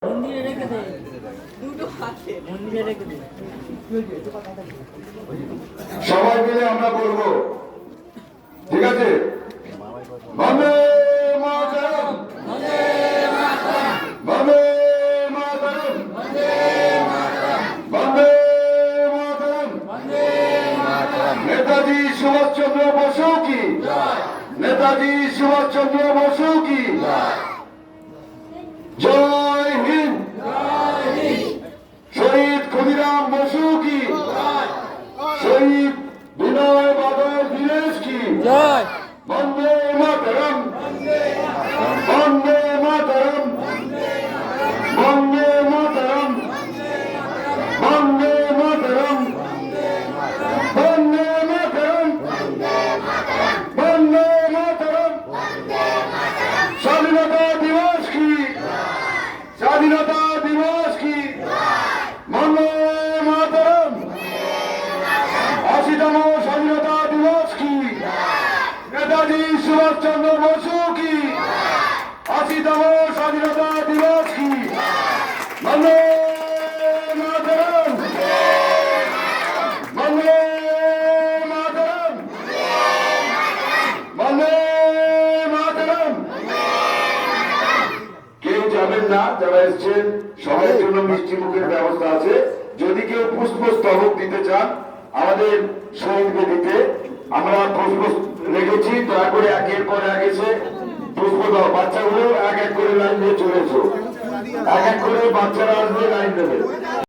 মন্দিরে রেখে দে, দুটো হাতে মন্দিরে রেখে দে। সবাই মিলে আমরা বলবো, ঠিক আছে? বন্দে মাতরম, বন্দে মাতরম, বন্দে মাতরম। নেতাজি সুভাষচন্দ্র বসু কি, নেতাজি সুভাষচন্দ্র বসু কি, জয় হিন্দ। শহীদ ক্ষুদিরাম বসু কি, শহীদ বিনয় বাদল দীনেশ কি, জয়। বন্দে মাতরম, বন্দে মাতরম, বন্দে মাতরম, বন্দে মাতরম, বন্দে মাতরম, বন্দে মাতরম। স্বাধীনতা দিবস কি, স্বাধীনতা দিবস কি, বন্দে মাতরম। ৮০তম স্বাধীনতা দিবস কি, নেতাজি সুভাষচন্দ্র বসু কি, ৮০তম স্বাধীনতা দিবস কি, বন্দে মাতরম, বন্দে মাতরম, বন্দে মাতরম। কেউ যাবেন না, যারা এসছেন সবার জন্য মিষ্টি মুখের ব্যবস্থা আছে। যদি কেউ পুষ্পস্তবক দিতে চান আমাদের শহীদকে দিতে, আমরা পুষ্প রেখেছি, দয়া করে একের পর এক এসে পুষ্প দাও। বাচ্চাগুলো এক এক করে লাইন দিয়ে চলেছো, এক এক করে বাচ্চারা আসবে, লাইন দেবে।